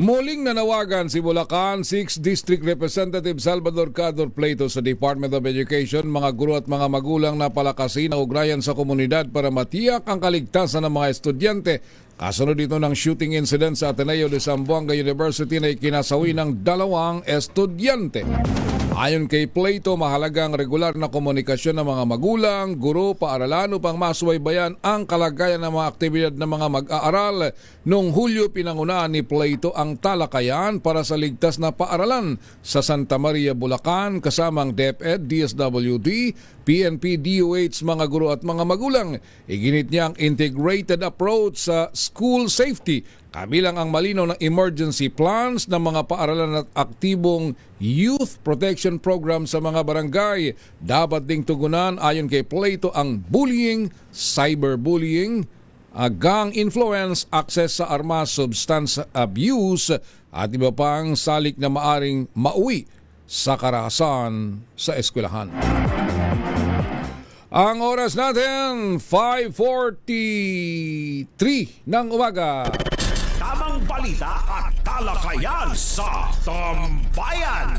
Muling nanawagan si Bulacan 6th District Representative Salvador Cador Plato sa Department of Education, mga guro at mga magulang na palakasin ang ugnayan sa komunidad para matiyak ang kaligtasan ng mga estudyante. Kasunod dito ng shooting incident sa Ateneo de Zamboanga University na ikinasawi ng 2 estudyante. Ayon kay Plato, mahalagang regular na komunikasyon ng mga magulang, guro, paaralan upang masubaybayan ang kalagayan ng mga aktibidad ng mga mag-aaral. Noong Hulyo, pinangunahan ni Plato ang talakayan para sa ligtas na paaralan sa Santa Maria, Bulacan, kasamang DepEd, DSWD, PNP, DOH, mga guro at mga magulang. Iginit niya ang integrated approach sa school safety, kabilang ang malinaw ng emergency plans ng mga paaralan at aktibong youth protection program sa mga barangay. Dapat ding tugunan ayon kay Plato ang bullying, cyberbullying, gang influence, access sa armas, substance abuse at iba pang salik na maaring mauwi sa karahasan sa eskwelahan. Ang oras natin, 5:43 ng umaga. Tamang balita at talakayan sa Tambayan.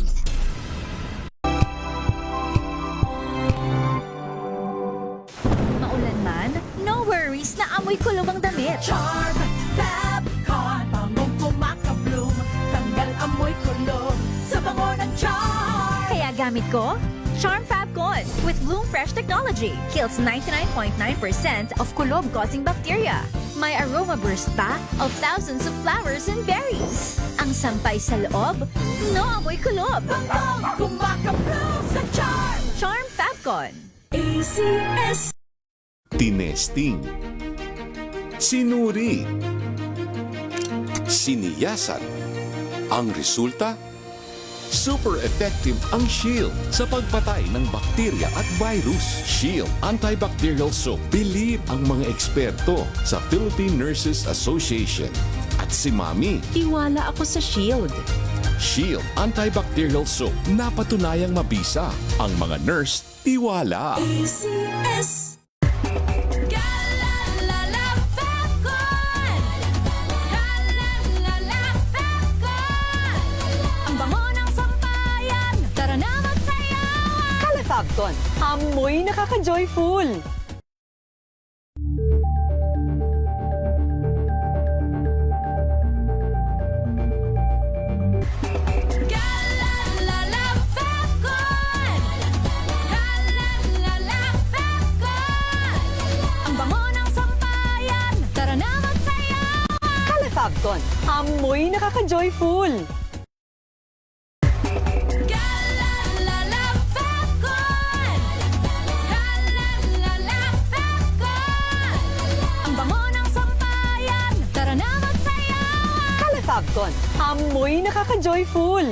Maulan man, no worries na amoy kulog ang damit. Charm Fab Con, bangong kumakabloom, tanggal amoy kulog sa bango ng Charm. Kaya gamit ko, Charm Fab Con with Bloom Fresh Technology. Kills 99.9% of kulob-causing bacteria. May aroma burst pa of thousands of flowers and berries. Ang sampay sa loob, no amoy kulob. Bangong kumakabloom sa Charm. Charm Fab Con. ACS. Tinesting, sinuri, siniyasan. Ang resulta? Super effective ang Shield sa pagpatay ng bakterya at virus. Shield Antibacterial Soap. Believe ang mga eksperto sa Philippine Nurses Association. At si Mami. Tiwala ako sa Shield. Shield Antibacterial Soap. Napatunayang mabisa. Ang mga nurse, tiwala. ACS. Fabcon, amoy nakaka-joyful. Ang bango ng sampayan, tara na magsayawan. Kala Fabcon, amoy nakaka-joyful. Fabcon, amoy nakaka-joyful.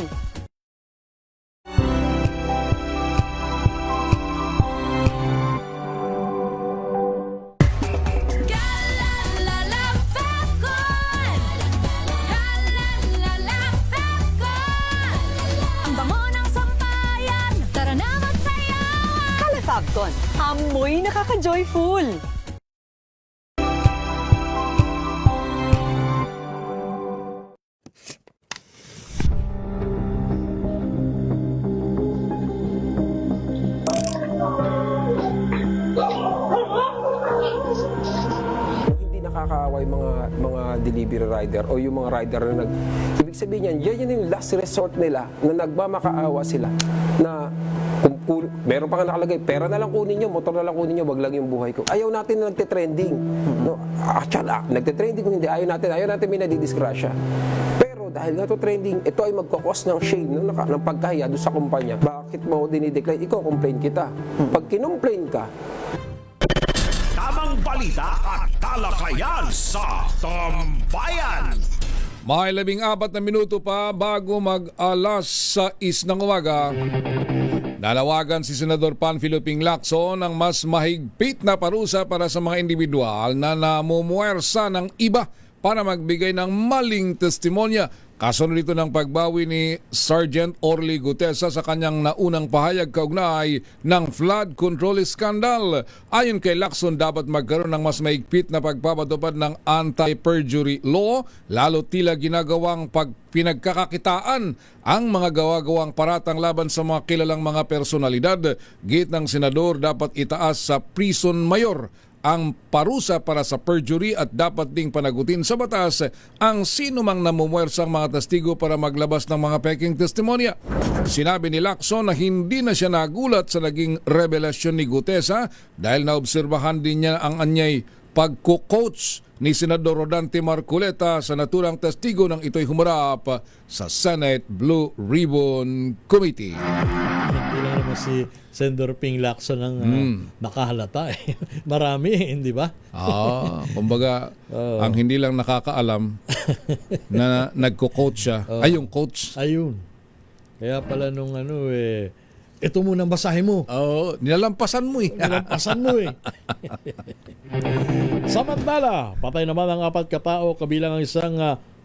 Ang bango ng sampayan, tara na magsayawan. Amoy nakaka-joyful! Nakakaawa yung mga delivery rider o yung mga rider na ibig sabihin yan yung last resort nila na nagmamakaawa sila na kung meron pa nga nakalagay, pera na lang kunin nyo, motor na lang kunin nyo, wag lang yung buhay ko. Ayaw natin na nagte-trending. No? Nagte-trending kung hindi, ayaw natin may nadidisgrasya. Pero dahil nga to trending, ito ay magkakos ng shame ng pagkahiya doon sa kumpanya. Bakit mo dinidecline? Ikaw, complain kita. Pag kinomplain ka, tamang balita at talakayan sa Tambayan. May 14 na minuto pa bago mag-alas 6 ng umaga. Nanawagan si Senador Panfilo Ping Lacson ng mas mahigpit na parusa para sa mga individual na namumuwersa ng iba para magbigay ng maling testimonya. Kasunod dito ng pagbawi ni Sergeant Orly Gutesa sa kanyang naunang pahayag kaugnay ng flood control scandal. Ayon kay Lacson, dapat magkaroon ng mas maigpit na pagpapatupad ng anti-perjury law, lalo tila ginagawang pinagkakakitaan ang mga gawa-gawang paratang laban sa mga kilalang mga personalidad. Git ng senador, dapat itaas sa prison mayor ang parusa para sa perjury at dapat ding panagutin sa batas ang sino mang namumuwersang mga testigo para maglabas ng mga peking testimonya. Sinabi ni Lacson na hindi na siya nagulat sa naging revelasyon ni Gutesa dahil naobserbahan din niya ang anyay pagko-coach ni Senador Rodante Marcoleta sa naturang testigo nang ito'y humarap sa Senate Blue Ribbon Committee. Hindi lang naman si Senator Ping Lacson ang nakahalata. Marami, hindi ba? Kumbaga, ang hindi lang nakakaalam na nagko-coach siya, ay yung coach. Ayun. Kaya pala nung ito munang basahin mo. Nilalampasan mo eh. Nilalampasan mo eh. Samantala, patay naman ang 4 katao kabilang ang isang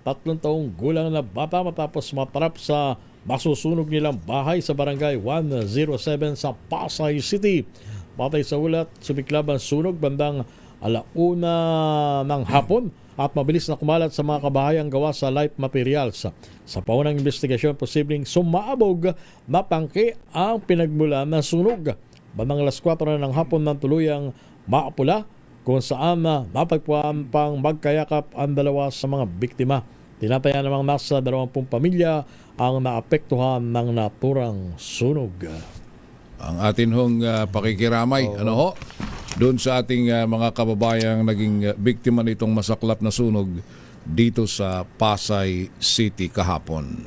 3 taong gulang na bata matapos matrap sa masusunog nilang bahay sa barangay 107 sa Pasay City. Patay sa ulat, sumiklab ang sunog bandang 1:00 ng hapon at mabilis na kumalat sa mga kabahayan gawa sa light materials. Sa paunang investigasyon, posibleng sumaabog na tangke ang pinagmula ng sunog. Bandang 4:00 na ng hapon ng tuluyang maapula kung saan napagpuan pang magkayakap ang 2 sa mga biktima. Tinataya namang nasa 20 pamilya ang naapektuhan ng naturang sunog. Ang atin hong pakikiramay doon sa ating mga kababayang naging biktima nitong masaklap na sunog dito sa Pasay City kahapon.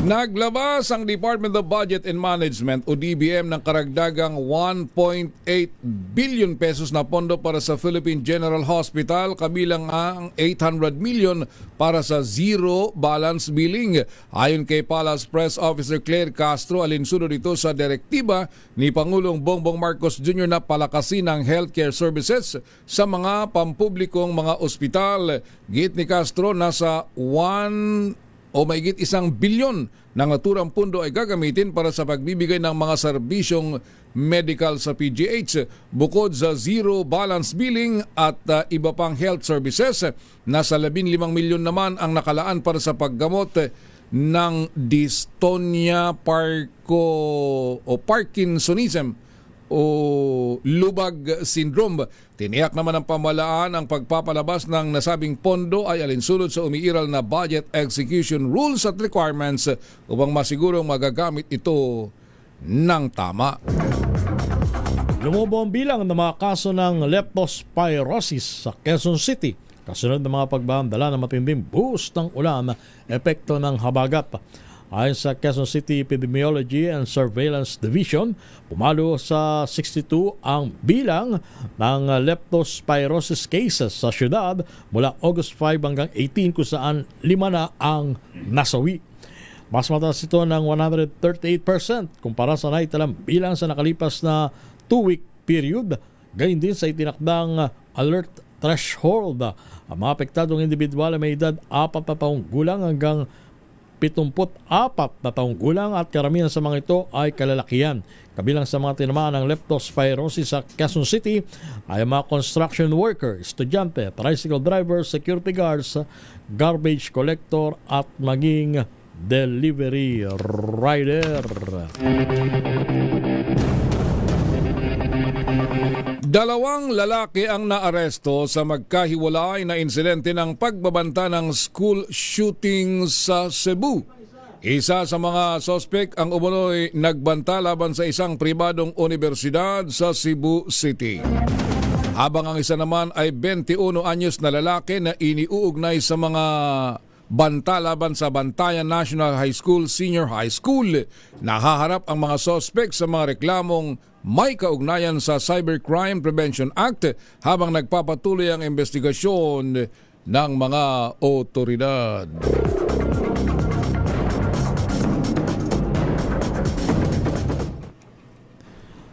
Naglabas ang Department of Budget and Management o DBM ng karagdagang 1.8 billion pesos na pondo para sa Philippine General Hospital, kabilang ang 800 million para sa zero balance billing. Ayon kay Palace Press Officer Claire Castro, alinsunod ito sa direktiba ni Pangulong Bongbong Marcos Jr. na palakasin ang healthcare services sa mga pampublikong mga ospital. Git ni Castro, nasa 1 bilyon ng naturang pundo ay gagamitin para sa pagbibigay ng mga serbisyong medical sa PGH. Bukod sa zero balance billing at iba pang health services, nasa 15 milyon naman ang nakalaan para sa paggamot ng dystonia Parkinsonism o lubag syndrome. Tiniyak naman ng pamahalaan ang pagpapalabas ng nasabing pondo ay alinsulod sa umiiral na budget execution rules at requirements upang masigurong magagamit ito ng tama. Lumobo ang bilang ng mga kaso ng leptospirosis sa Quezon City kasunod ng mga pagbahandala ng matinding buhos ng ulan na epekto ng habagat. Ayon sa Quezon City Epidemiology and Surveillance Division, pumalo sa 62 ang bilang ng leptospirosis cases sa syudad mula August 5 hanggang 18 kung saan 5 na ang nasawi. Mas mataas ito ng 138% kumpara sa naitalang bilang sa nakalipas na 2-week period. Gayun din sa itinakdang alert threshold. Ang mga apektadong individual ay may edad 4 na taong gulang hanggang 74 na taong gulang at karamihan sa mga ito ay kalalakihan. Kabilang sa mga tinamaan ng leptospirosis sa Quezon City ay mga construction worker, estudyante, tricycle driver, security guards, garbage collector at maging delivery rider. Dalawang lalaki ang naaresto sa magkahiwalay na insidente ng pagbabanta ng school shooting sa Cebu. Isa sa mga sospek ang umunoy nagbanta laban sa isang pribadong universidad sa Cebu City. Habang ang isa naman ay 21 anyos na lalaki na iniuugnay sa mga banta laban sa Bantayan National High School, Senior High School. Nahaharap ang mga sospek sa mga reklamong may kaugnayan sa Cybercrime Prevention Act habang nagpapatuloy ang investigasyon ng mga otoridad.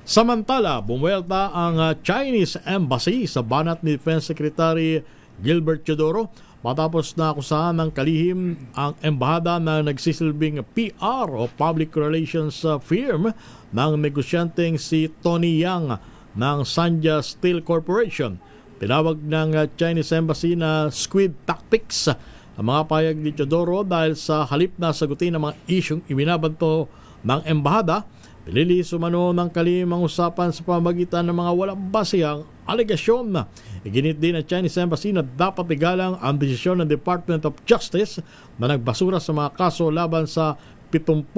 Samantala, bumuelta ang Chinese Embassy sa banat ni Defense Secretary Gilbert Teodoro matapos na akusahan ng kalihim ang embahada na nagsisilbing PR o Public Relations firm ng negosyanteng si Tony Yang ng Sanja Steel Corporation. Tinawag ng Chinese Embassy na squid tactics ang mga payag ni Teodoro dahil sa halip na sagutin ang mga isyong ibinabanto ng embahada, pinili sumano ng kalihim ang usapan sa pamagitan ng mga walang basehang alegasyon. Iginit din ng Chinese Embassy na dapat igalang ang desisyon ng Department of Justice na nagbasura sa mga kaso laban sa 70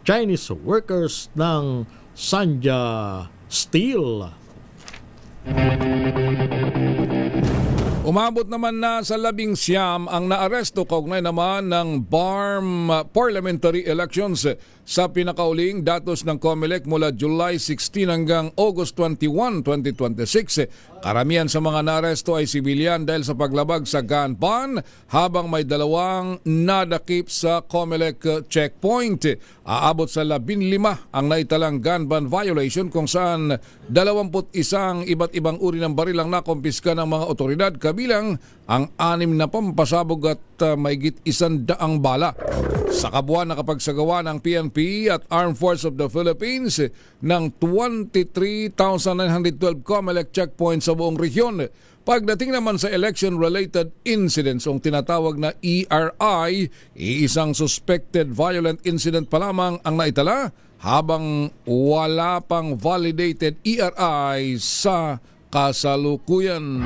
Chinese workers ng Sanja Steel. Umabot naman na sa 19 ang naaresto kaugnay naman ng BARM parliamentary elections sa pinakauling datos ng COMELEC mula July 16 hanggang August 21, 2026. Karamihan sa mga naaresto ay sibilyan dahil sa paglabag sa gun ban habang may 2 nadakip sa COMELEC checkpoint. Aabot sa 15 ang naitalang gun ban violation kung saan 21 iba't ibang uri ng baril ang nakumpiska ng mga otoridad kabilang ang 6 na pampasabog at maigit 100 bala. Sa kabuuan nakapagsagawa ng PNP at Armed Forces of the Philippines ng 23,912 COMELEC checkpoints sa buong rehiyon. Pagdating naman sa election-related incidents o tinatawag na ERI, iisang suspected violent incident pa lamang ang naitala habang wala pang validated ERI sa kasalukuyan.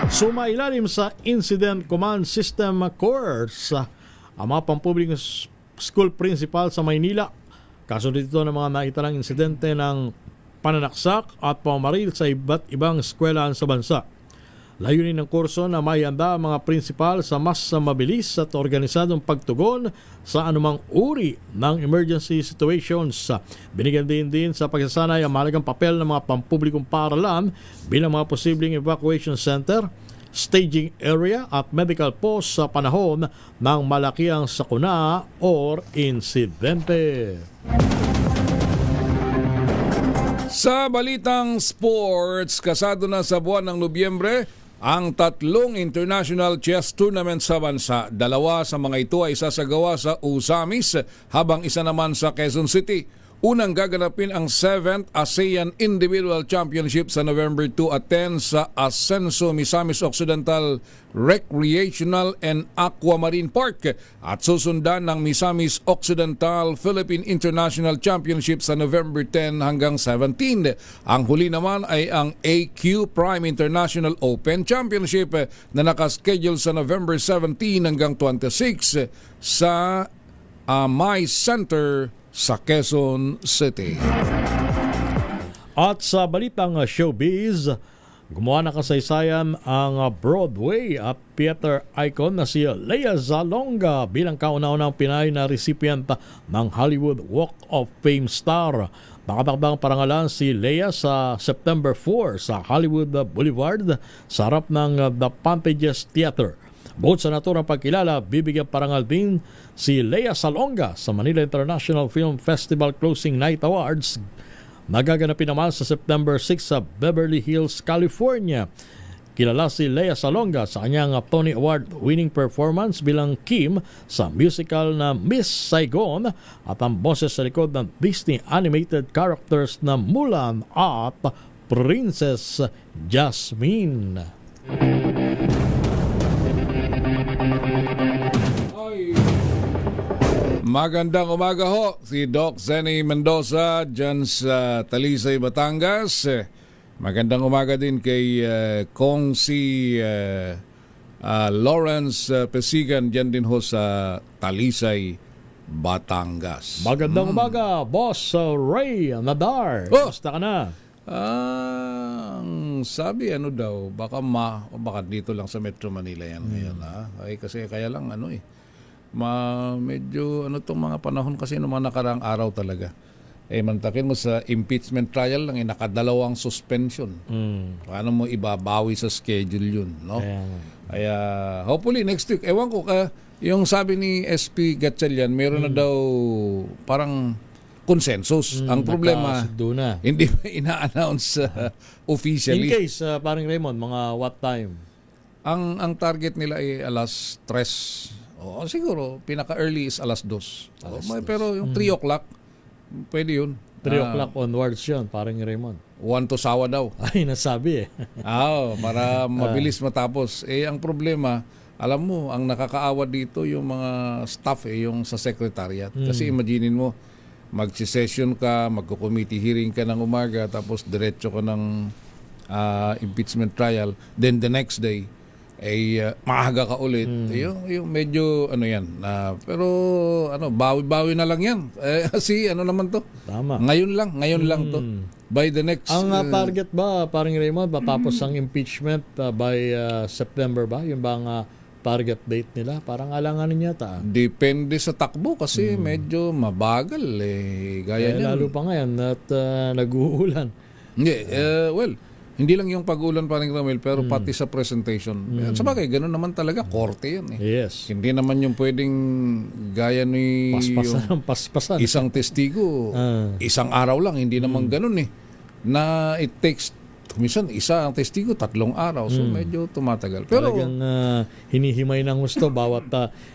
Sumailalim sa Incident Command System course ang mga pampublikong school principal sa Maynila. Kasunod dito ng mga naitalang insidente ng pananaksak at pamamaril sa iba't ibang eskwelahan sa bansa. Layunin ng kurso na mayanda ang mga principal sa mas mabilis at organisadong pagtugon sa anumang uri ng emergency situations. Binigyan din sa pagsasanay ang mahalagang papel ng mga pampublikong paaralan bilang mga posibleng evacuation center, staging area at medical post sa panahon ng malakiang sakuna or insidente. Sa balitang sports, kasado na sa buwan ng Nobyembre ang 3 international chess tournament sa bansa. 2 sa mga ito ay sasagawa sa Usamis habang isa naman sa Quezon City. Unang gaganapin ang 7th ASEAN Individual Championship sa November 2 at 10 sa Ascenso Misamis Occidental Recreational and Aquamarine Park at susundan ng Misamis Occidental Philippine International Championship sa November 10 hanggang 17. Ang huli naman ay ang AQ Prime International Open Championship na nakaschedule sa November 17 hanggang 26 sa May Center sa Quezon City. At sa balitang showbiz, gumawa na kasaysayan ang Broadway at theater icon na si Lea Salonga bilang kauna-unang Pinay na recipient ng Hollywood Walk of Fame star. Nakatakdang parangalan si Lea sa September 4 sa Hollywood Boulevard sa harap ng The Pantages Theater. Bukod sa naturang pagkilala, bibigyan parangal din si Lea Salonga sa Manila International Film Festival Closing Night Awards na gaganapin naman sa September 6 sa Beverly Hills, California. kilala si Lea Salonga sa kanyang Tony Award-winning performance bilang Kim sa musical na Miss Saigon at ang boses sa likod ng Disney animated characters na Mulan at Princess Jasmine. Magandang umaga ho, si Doc Zenny Mendoza dyan sa Talisay, Batangas. Magandang umaga din kay Kong si Lawrence Pesigan dyan din ho sa Talisay, Batangas. Magandang umaga, Boss Ray Nadar. Basta ka na? Ang sabi daw, baka dito lang sa Metro Manila yan ngayon. Ay, kasi kaya lang medyo tong mga panahon kasi ng mga nakaraang araw talaga. Mantakin mo sa impeachment trial lang, nakadalawang suspension. Paano mo ibabawi sa schedule yun, no? Kaya hopefully next week, ewan ko, yung sabi ni SP Gatchalian, meron na daw parang consensus. Ang problema, hindi pa ina-announce officially. In case, parang Raymond, mga what time? Ang target nila ay alas 3. Siguro, pinaka-early is alas 2. Pero yung 3 o'clock, pwede yun. 3 o'clock onwards yun, parang Raymond. 1 to sawa daw. Ay, nasabi para mabilis matapos. Ang problema, alam mo, ang nakakaawa dito yung mga staff, yung sa secretariat. Kasi imaginin mo, mag-session ka, magko-committee hearing ka ng umaga, tapos diretso ka ng impeachment trial. Then the next day, maaga ka ulit. Yung medyo pero bawi-bawi na lang yan. Kasi naman to. Tama. Ngayon lang to. By the next ang target ba, parang Raymond, matapos ang impeachment by September ba? Yung ba ang target date nila? Parang alanganin yata. Depende sa takbo kasi medyo mabagal gaya niyan. Lalo pa ngayon at nag-uulan. Hindi lang yung pag-ulan, parang Ramil, pero pati sa presentation. Sabagay, gano'n naman talaga, korte yan. Yes. Hindi naman yung pwedeng gaya ni paspasan. Isang testigo, isang araw lang, hindi naman gano'n na it takes, minsan isa ang testigo, 3 araw. So medyo tumatagal. Pero talagang hinihimay ng gusto bawat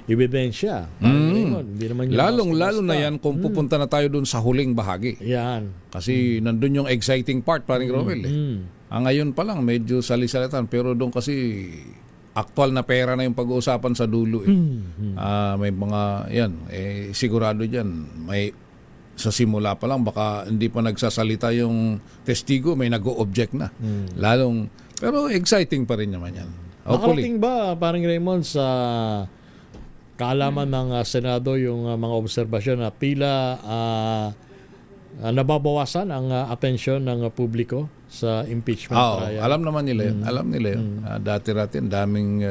ebidensya. Hindi naman lalo na yan kung pupunta na tayo dun sa huling bahagi. Yan. Kasi nandun yung exciting part, parang Romel. Ngayon pa lang, medyo salisalitan. Pero doon kasi aktual na pera na yung pag-uusapan sa dulo. May mga, sigurado dyan, sa simula pa lang, baka hindi pa nagsasalita yung testigo, may nag-o-object na. Pero exciting pa rin naman yan. Nakarating ba, parang Raymond, sa kaalaman ng Senado yung mga obserbasyon na tila nababawasan ang atensyon ng publiko sa impeachment trial? Alam naman nila yun. Alam nila yun. Dati-rati, daming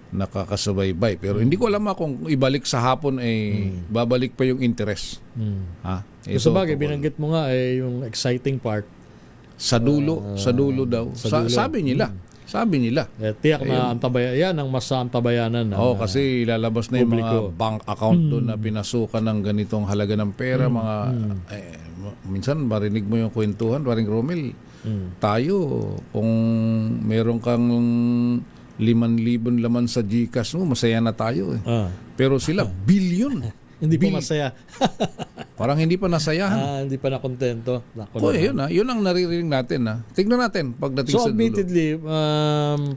nakakasubaybay. Pero hindi ko alam kung ibalik sa hapon babalik pa yung interest. So bagay, binanggit mo nga yung exciting part. Sa dulo daw. Sabi nila. Tiyak na yan ang mas antabayanan. Kasi ilalabas na yung mga bank account doon na pinasukan ng ganitong halaga ng pera. Minsan marinig mo yung kwentuhan, paring Romel. Tayo, kung meron kang 5,000 laman sa GCash mo, masaya na tayo. Pero sila, billion. Hindi pa masaya. Parang hindi pa nasayahan. Hindi pa nakontento. Yun ang naririnig natin. Tignan natin pagdating sa dulo. So admittedly,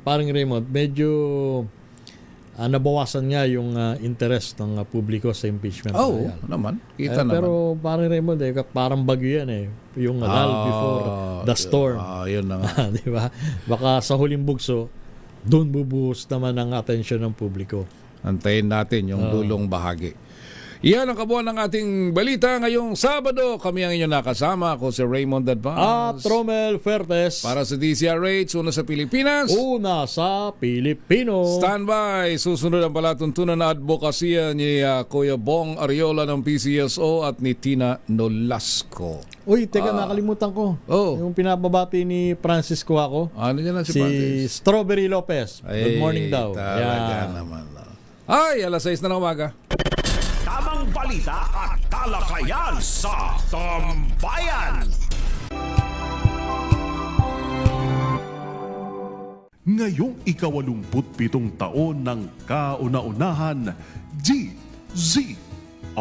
parang Raymond, medyo nabawasan nga yung interest ng publiko sa impeachment trial. Naman. Kita naman. Pero parang Raymond, parang bagyo yan yung before the storm. Yun na nga. Diba? Baka sa huling bugso, doon bubuhos naman ang atensyon ng publiko. Antayin natin yung dulong bahagi. Iyan ang kabuuan ng ating balita ngayong Sabado. Kami ang inyong nakasama. Ako si Raymond Advance. At Romel Fertes. Para sa DCRH, una sa Pilipinas. Una sa Pilipino. Standby. Susunod ang palatuntunan na advokasya ni Kuya Bong Ariola ng PCSO at ni Tina Nolasco. Uy, teka, nakalimutan ko. Yung pinababati ni Francisco ako. Ano yan si Francis? Strawberry Lopez. Good morning daw. Talaga naman. Alas 6 na ng umaga. Tamang balita at talakayan sa Tambayan. ngayong ika-87 taon ng kauna-unahan, DZRH